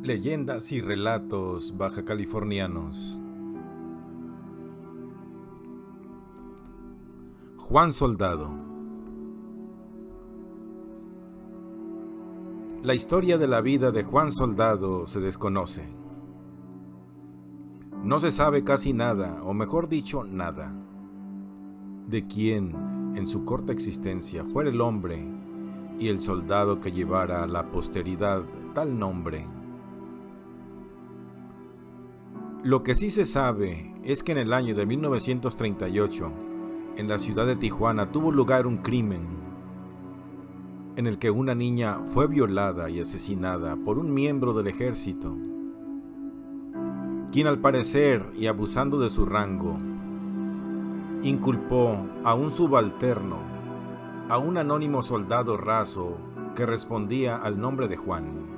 Leyendas y relatos bajacalifornianos. Juan Soldado. La historia de la vida de Juan Soldado se desconoce. No se sabe casi nada, o mejor dicho, nada, de quién, en su corta existencia, fuera el hombre y el soldado que llevara a la posteridad tal nombre. Lo que sí se sabe es que en el año de 1938, en la ciudad de Tijuana, tuvo lugar un crimen en el que una niña fue violada y asesinada por un miembro del ejército, quien al parecer, y abusando de su rango, inculpó a un subalterno, a un anónimo soldado raso que respondía al nombre de Juan.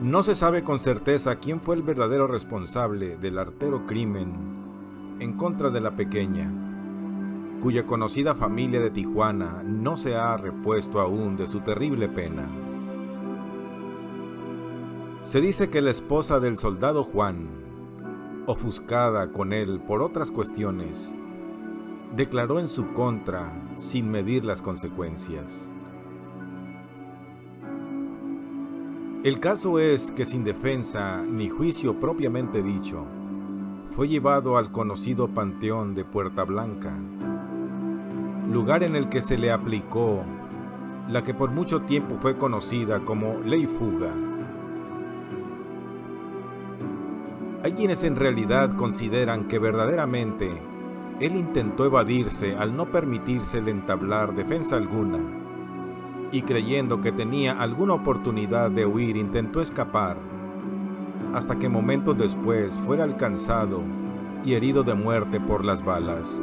No se sabe con certeza quién fue el verdadero responsable del artero crimen en contra de la pequeña, cuya conocida familia de Tijuana no se ha repuesto aún de su terrible pena. Se dice que la esposa del soldado Juan, ofuscada con él por otras cuestiones, declaró en su contra sin medir las consecuencias. El caso es que sin defensa ni juicio propiamente dicho, fue llevado al conocido Panteón de Puerta Blanca, lugar en el que se le aplicó la que por mucho tiempo fue conocida como Ley Fuga. Hay quienes en realidad consideran que verdaderamente él intentó evadirse al no permitírsele entablar defensa alguna, y creyendo que tenía alguna oportunidad de huir intentó escapar, hasta que momentos después fuera alcanzado y herido de muerte por las balas.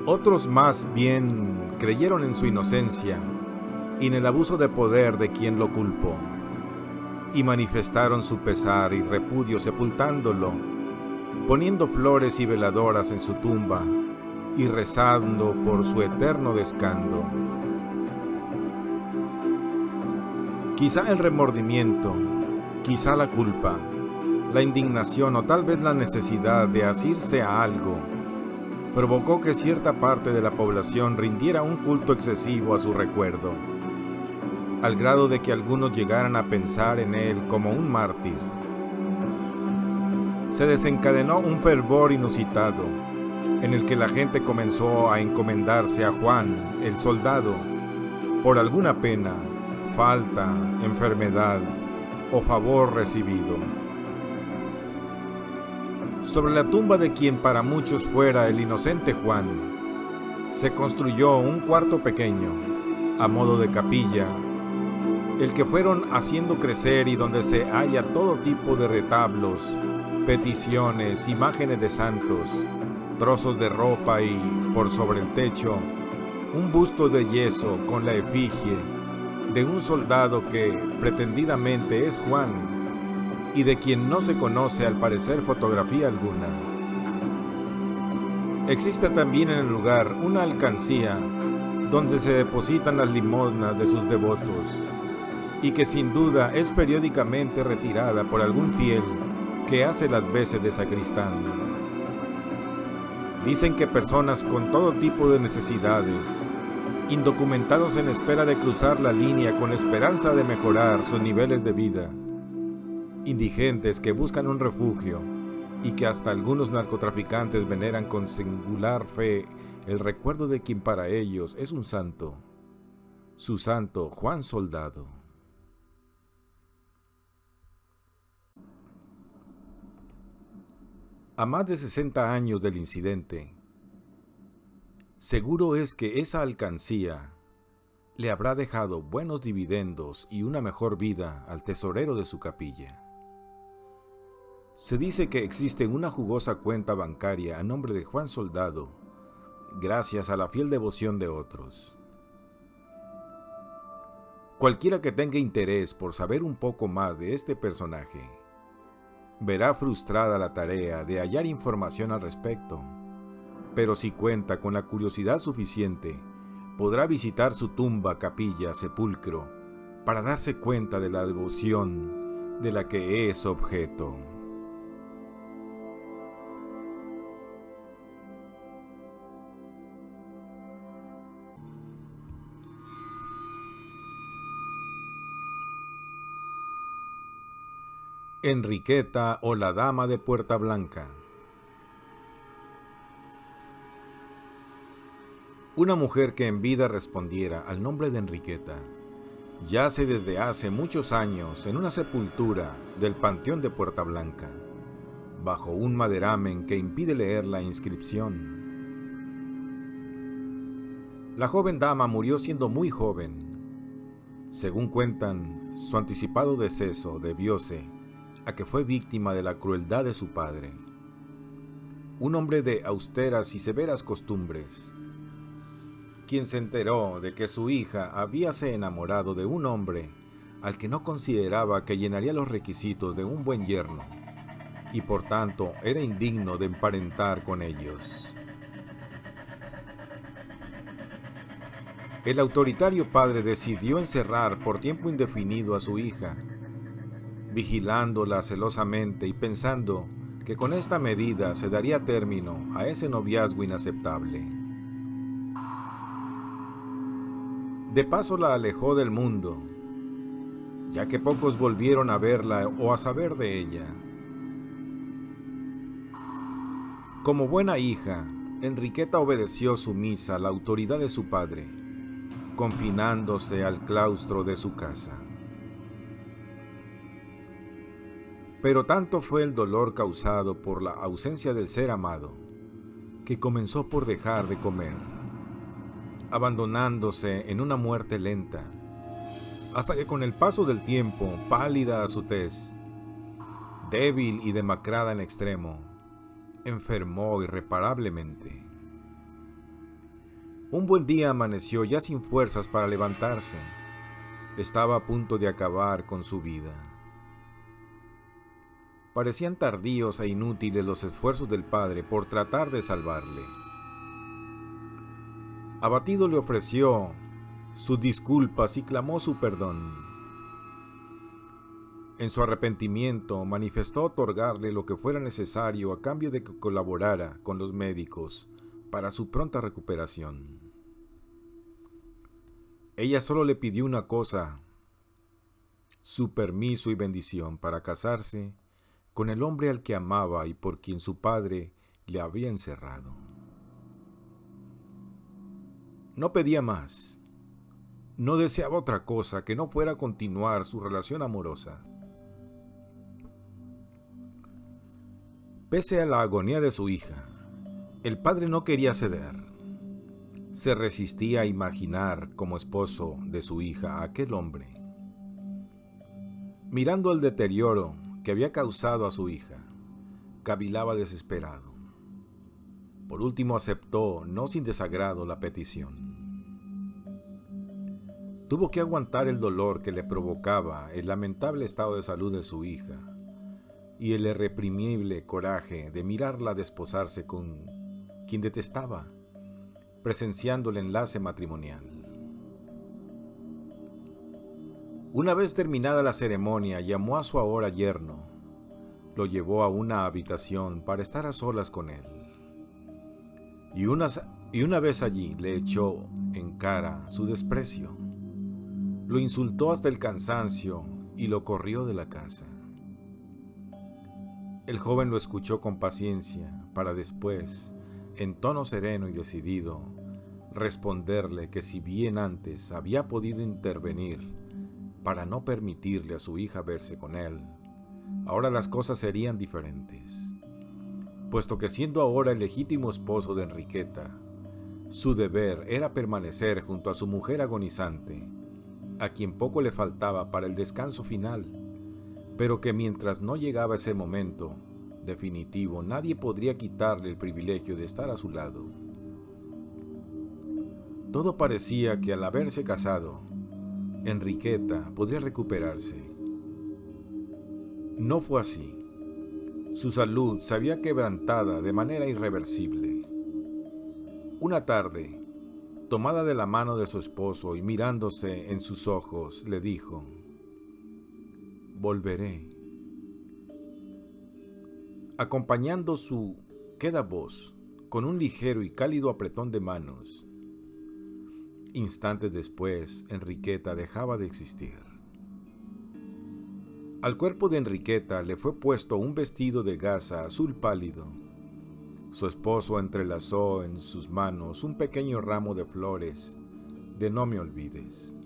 Otros más bien creyeron en su inocencia y en el abuso de poder de quien lo culpó, y manifestaron su pesar y repudio sepultándolo, poniendo flores y veladoras en su tumba y rezando por su eterno descanso. Quizá el remordimiento, quizá la culpa, la indignación o tal vez la necesidad de asirse a algo provocó que cierta parte de la población rindiera un culto excesivo a su recuerdo, al grado de que algunos llegaran a pensar en él como un mártir. Se desencadenó un fervor inusitado, en el que la gente comenzó a encomendarse a Juan, el soldado, por alguna pena, falta, enfermedad o favor recibido. Sobre la tumba de quien para muchos fuera el inocente Juan, se construyó un cuarto pequeño, a modo de capilla, el que fueron haciendo crecer y donde se halla todo tipo de retablos, peticiones, imágenes de santos, trozos de ropa y, por sobre el techo, un busto de yeso con la efigie de un soldado que pretendidamente es Juan y de quien no se conoce al parecer fotografía alguna. Existe también en el lugar una alcancía donde se depositan las limosnas de sus devotos y que sin duda es periódicamente retirada por algún fiel que hace las veces de sacristán. Dicen que personas con todo tipo de necesidades, indocumentados en espera de cruzar la línea con esperanza de mejorar sus niveles de vida, indigentes que buscan un refugio y que hasta algunos narcotraficantes veneran con singular fe el recuerdo de quien para ellos es un santo, su santo Juan Soldado. A más de 60 años del incidente, seguro es que esa alcancía le habrá dejado buenos dividendos y una mejor vida al tesorero de su capilla. Se dice que existe una jugosa cuenta bancaria a nombre de Juan Soldado, gracias a la fiel devoción de otros. Cualquiera que tenga interés por saber un poco más de este personaje, verá frustrada la tarea de hallar información al respecto, pero si cuenta con la curiosidad suficiente, podrá visitar su tumba, capilla, sepulcro, para darse cuenta de la devoción de la que es objeto. Enriqueta o la Dama de Puerta Blanca. Una mujer que en vida respondiera al nombre de Enriqueta yace desde hace muchos años en una sepultura del Panteón de Puerta Blanca, bajo un maderamen que impide leer la inscripción. La joven dama murió siendo muy joven. Según cuentan, su anticipado deceso debióse a que fue víctima de la crueldad de su padre, un hombre de austeras y severas costumbres, quien se enteró de que su hija habíase enamorado de un hombre al que no consideraba que llenaría los requisitos de un buen yerno, y por tanto era indigno de emparentar con ellos. El autoritario padre decidió encerrar por tiempo indefinido a su hija, vigilándola celosamente y pensando que con esta medida se daría término a ese noviazgo inaceptable. De paso la alejó del mundo, ya que pocos volvieron a verla o a saber de ella. Como buena hija, Enriqueta obedeció sumisa a la autoridad de su padre, confinándose al claustro de su casa. Pero tanto fue el dolor causado por la ausencia del ser amado, que comenzó por dejar de comer, abandonándose en una muerte lenta, hasta que con el paso del tiempo, pálida a su tez, débil y demacrada en extremo, enfermó irreparablemente. Un buen día amaneció ya sin fuerzas para levantarse. Estaba a punto de acabar con su vida. Parecían tardíos e inútiles los esfuerzos del padre por tratar de salvarle. Abatido le ofreció sus disculpas y clamó su perdón. En su arrepentimiento manifestó otorgarle lo que fuera necesario a cambio de que colaborara con los médicos para su pronta recuperación. Ella solo le pidió una cosa: su permiso y bendición para casarse con el hombre al que amaba y por quien su padre le había encerrado. No pedía más, no deseaba otra cosa que no fuera continuar su relación amorosa. Pese a la agonía de su hija, el padre no quería ceder. Se resistía a imaginar como esposo de su hija a aquel hombre. Mirando el deterioro que había causado a su hija, cavilaba desesperado. Por último aceptó, no sin desagrado, la petición. Tuvo que aguantar el dolor que le provocaba el lamentable estado de salud de su hija y el irreprimible coraje de mirarla desposarse con quien detestaba, presenciando el enlace matrimonial. Una vez terminada la ceremonia, llamó a su ahora yerno, lo llevó a una habitación para estar a solas con él. Y una vez allí le echó en cara su desprecio. Lo insultó hasta el cansancio y lo corrió de la casa. El joven lo escuchó con paciencia para después, en tono sereno y decidido, responderle que si bien antes había podido intervenir para no permitirle a su hija verse con él, ahora las cosas serían diferentes, puesto que siendo ahora el legítimo esposo de Enriqueta, su deber era permanecer junto a su mujer agonizante, a quien poco le faltaba para el descanso final, pero que mientras no llegaba ese momento definitivo, nadie podría quitarle el privilegio de estar a su lado. Todo parecía que al haberse casado, Enriqueta podría recuperarse. No fue así. Su salud se había quebrantada de manera irreversible. Una tarde, tomada de la mano de su esposo y mirándose en sus ojos, le dijo: «Volveré». Acompañando su queda voz con un ligero y cálido apretón de manos, instantes después, Enriqueta dejaba de existir. Al cuerpo de Enriqueta le fue puesto un vestido de gasa azul pálido. Su esposo entrelazó en sus manos un pequeño ramo de flores de no me olvides.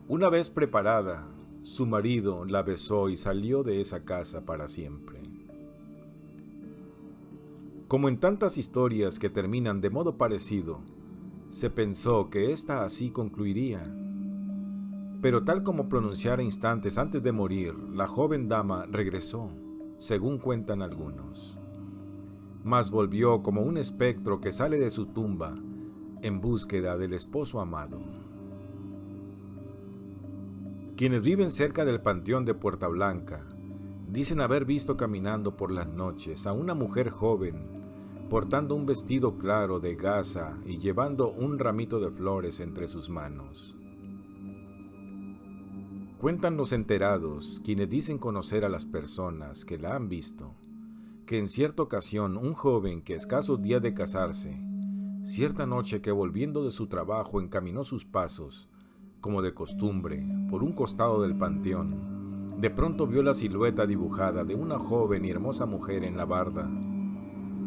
Una vez preparada, su marido la besó y salió de esa casa para siempre. Como en tantas historias que terminan de modo parecido, se pensó que esta así concluiría. Pero tal como pronunciara instantes antes de morir, la joven dama regresó, según cuentan algunos. Mas volvió como un espectro que sale de su tumba en búsqueda del esposo amado. Quienes viven cerca del panteón de Puerta Blanca dicen haber visto caminando por las noches a una mujer joven portando un vestido claro de gasa y llevando un ramito de flores entre sus manos. Cuentan los enterados, quienes dicen conocer a las personas que la han visto, que en cierta ocasión un joven que a escasos días de casarse, cierta noche que volviendo de su trabajo encaminó sus pasos, como de costumbre, por un costado del panteón, de pronto vio la silueta dibujada de una joven y hermosa mujer en la barda,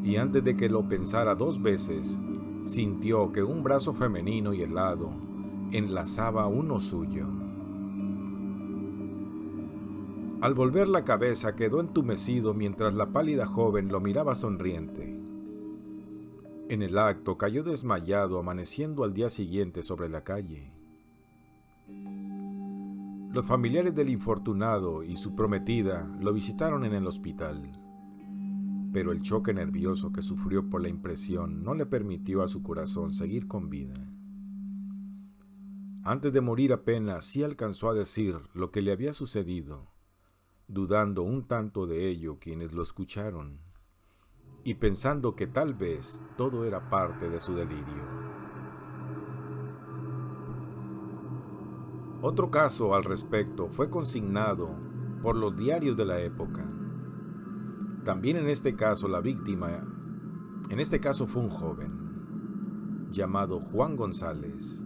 y antes de que lo pensara dos veces, sintió que un brazo femenino y helado enlazaba uno suyo. Al volver la cabeza quedó entumecido mientras la pálida joven lo miraba sonriente. En el acto cayó desmayado, amaneciendo al día siguiente sobre la calle. Los familiares del infortunado y su prometida lo visitaron en el hospital, pero el choque nervioso que sufrió por la impresión no le permitió a su corazón seguir con vida. Antes de morir apenas sí alcanzó a decir lo que le había sucedido, dudando un tanto de ello quienes lo escucharon, y pensando que tal vez todo era parte de su delirio. Otro caso al respecto fue consignado por los diarios de la época. También en este caso la víctima, fue un joven, llamado Juan González,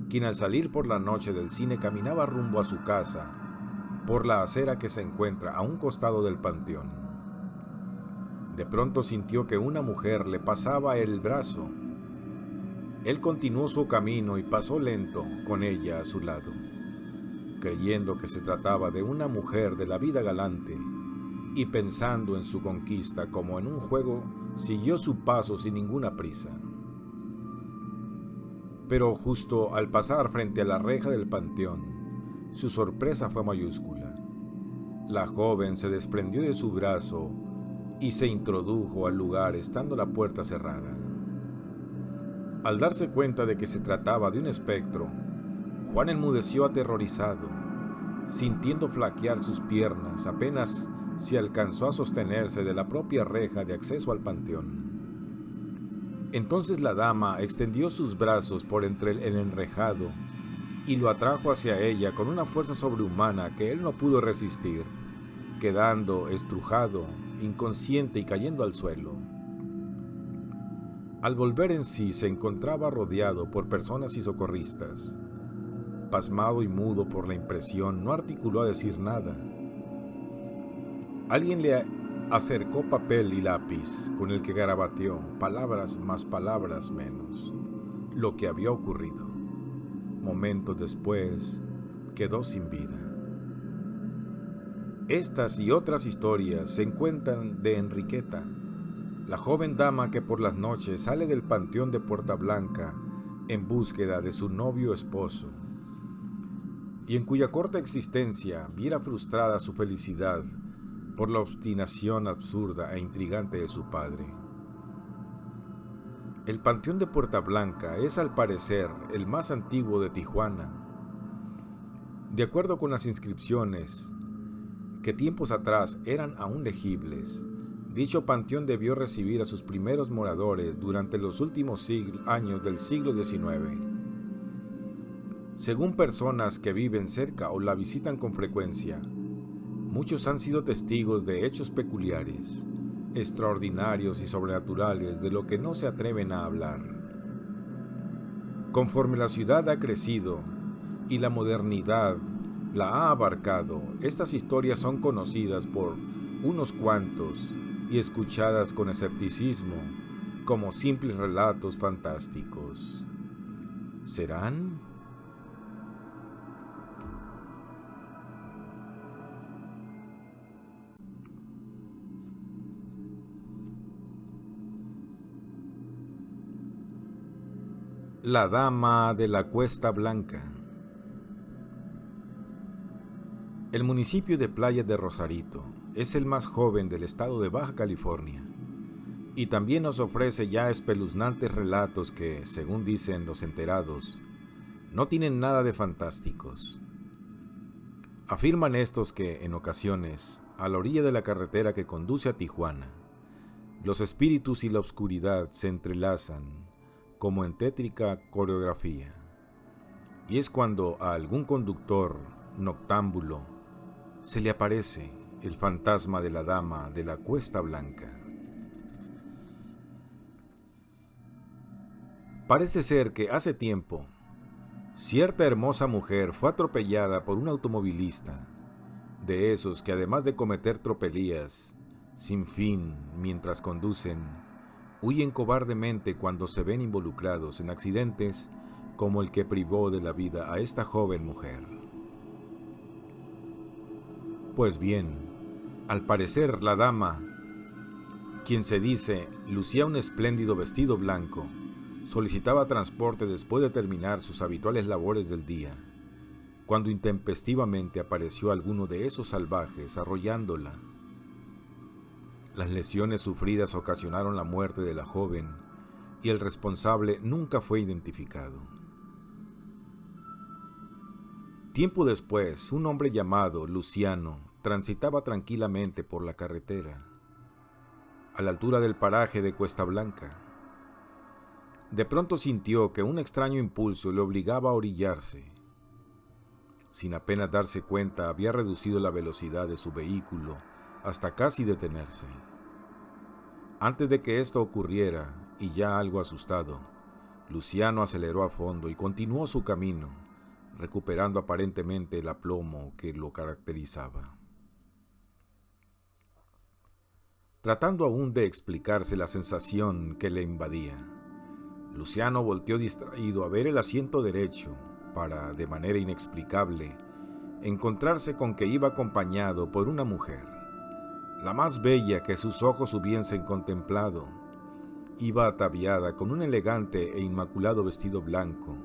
quien al salir por la noche del cine caminaba rumbo a su casa, por la acera que se encuentra a un costado del panteón. De pronto sintió que una mujer le pasaba el brazo. Él continuó su camino y pasó lento con ella a su lado, creyendo que se trataba de una mujer de la vida galante, y pensando en su conquista como en un juego, siguió su paso sin ninguna prisa. Pero justo al pasar frente a la reja del panteón, su sorpresa fue mayúscula. La joven se desprendió de su brazo y se introdujo al lugar estando la puerta cerrada. Al darse cuenta de que se trataba de un espectro, Juan enmudeció aterrorizado, sintiendo flaquear sus piernas apenas si alcanzó a sostenerse de la propia reja de acceso al panteón. Entonces la dama extendió sus brazos por entre el enrejado y lo atrajo hacia ella con una fuerza sobrehumana que él no pudo resistir, quedando estrujado, inconsciente y cayendo al suelo. Al volver en sí se encontraba rodeado por personas y socorristas. Pasmado y mudo por la impresión, no articuló a decir nada. Alguien le acercó papel y lápiz con el que garabateó, palabras más, palabras menos, lo que había ocurrido. Momentos después, quedó sin vida. Estas y otras historias se encuentran de Enriqueta, la joven dama que por las noches sale del panteón de Puerta Blanca en búsqueda de su novio esposo, y en cuya corta existencia viera frustrada su felicidad por la obstinación absurda e intrigante de su padre. El panteón de Puerta Blanca es al parecer el más antiguo de Tijuana. De acuerdo con las inscripciones, que tiempos atrás eran aún legibles, Dicho panteón debió recibir a sus primeros moradores durante los últimos años del siglo XIX. Según personas que viven cerca o la visitan con frecuencia, muchos han sido testigos de hechos peculiares, extraordinarios y sobrenaturales de lo que no se atreven a hablar. Conforme la ciudad ha crecido y la modernidad la ha abarcado, estas historias son conocidas por unos cuantos y escuchadas con escepticismo como simples relatos fantásticos. ¿Serán? La Dama de la Cuesta Blanca. El municipio de Playa de Rosarito es el más joven del estado de Baja California y también nos ofrece ya espeluznantes relatos que, según dicen los enterados, no tienen nada de fantásticos. Afirman estos que, en ocasiones, a la orilla de la carretera que conduce a Tijuana, los espíritus y la oscuridad se entrelazan como en tétrica coreografía. Y es cuando a algún conductor noctámbulo se le aparece el fantasma de la Dama de la Cuesta Blanca. Parece ser que hace tiempo, cierta hermosa mujer fue atropellada por un automovilista, de esos que además de cometer tropelías sin fin mientras conducen, huyen cobardemente cuando se ven involucrados en accidentes como el que privó de la vida a esta joven mujer. Pues bien, al parecer la dama, quien se dice lucía un espléndido vestido blanco, solicitaba transporte después de terminar sus habituales labores del día, cuando intempestivamente apareció alguno de esos salvajes arrollándola. Las lesiones sufridas ocasionaron la muerte de la joven y el responsable nunca fue identificado. Tiempo después, un hombre llamado Luciano transitaba tranquilamente por la carretera, a la altura del paraje de Cuesta Blanca. De pronto sintió que un extraño impulso le obligaba a orillarse. Sin apenas darse cuenta, había reducido la velocidad de su vehículo hasta casi detenerse. Antes de que esto ocurriera, y ya algo asustado, Luciano aceleró a fondo y continuó su camino, recuperando aparentemente el aplomo que lo caracterizaba. Tratando aún de explicarse la sensación que le invadía, Luciano volteó distraído a ver el asiento derecho para, de manera inexplicable, encontrarse con que iba acompañado por una mujer, la más bella que sus ojos hubiesen contemplado. Iba ataviada con un elegante e inmaculado vestido blanco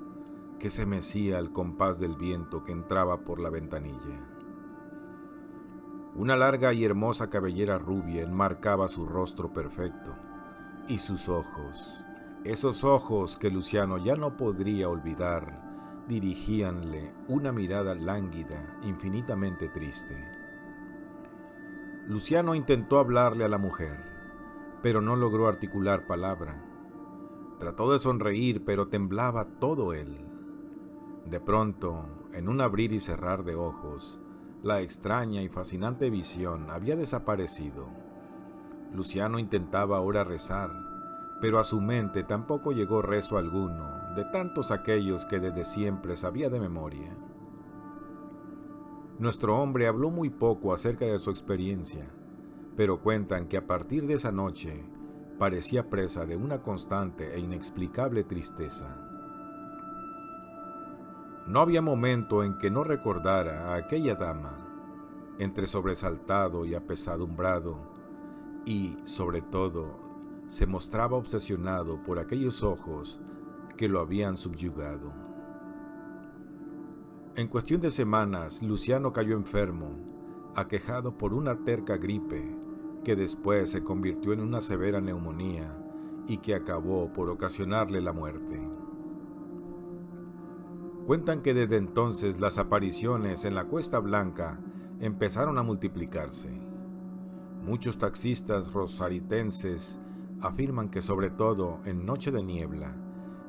que se mecía al compás del viento que entraba por la ventanilla. Una larga y hermosa cabellera rubia enmarcaba su rostro perfecto, y sus ojos, esos ojos que Luciano ya no podría olvidar, dirigíanle una mirada lánguida, infinitamente triste. Luciano intentó hablarle a la mujer, pero no logró articular palabra. Trató de sonreír, pero temblaba todo él. De pronto, en un abrir y cerrar de ojos, la extraña y fascinante visión había desaparecido. Luciano intentaba ahora rezar, pero a su mente tampoco llegó rezo alguno, de tantos aquellos que desde siempre sabía de memoria. Nuestro hombre habló muy poco acerca de su experiencia, pero cuentan que a partir de esa noche parecía presa de una constante e inexplicable tristeza. No había momento en que no recordara a aquella dama, entre sobresaltado y apesadumbrado, y, sobre todo, se mostraba obsesionado por aquellos ojos que lo habían subyugado. En cuestión de semanas, Luciano cayó enfermo, aquejado por una terca gripe, que después se convirtió en una severa neumonía y que acabó por ocasionarle la muerte. Cuentan que desde entonces las apariciones en la Cuesta Blanca empezaron a multiplicarse. Muchos taxistas rosaritenses afirman que sobre todo en noche de niebla,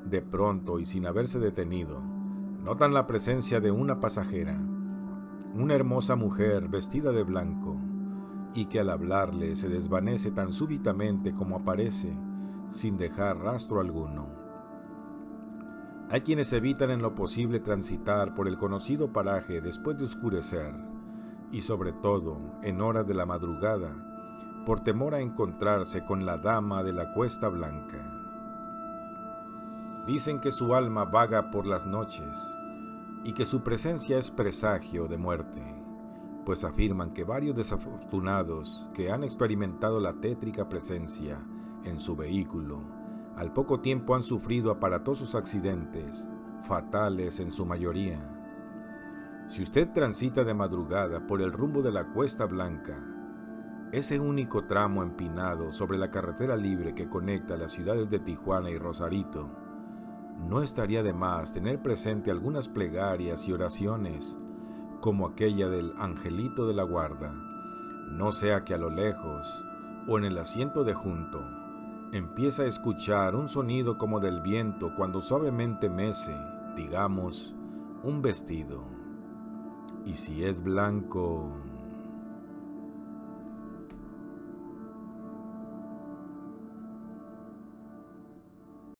de pronto y sin haberse detenido, notan la presencia de una pasajera, una hermosa mujer vestida de blanco, y que al hablarle se desvanece tan súbitamente como aparece, sin dejar rastro alguno. Hay quienes evitan en lo posible transitar por el conocido paraje después de oscurecer, y sobre todo en horas de la madrugada, por temor a encontrarse con la dama de la Cuesta Blanca. Dicen que su alma vaga por las noches y que su presencia es presagio de muerte, pues afirman que varios desafortunados que han experimentado la tétrica presencia en su vehículo, al poco tiempo han sufrido aparatosos accidentes, fatales en su mayoría. Si usted transita de madrugada por el rumbo de la Cuesta Blanca, ese único tramo empinado sobre la carretera libre que conecta las ciudades de Tijuana y Rosarito, no estaría de más tener presente algunas plegarias y oraciones, como aquella del Angelito de la Guarda, no sea que a lo lejos, o en el asiento de junto, empieza a escuchar un sonido como del viento cuando suavemente mece, digamos, un vestido. Y si es blanco...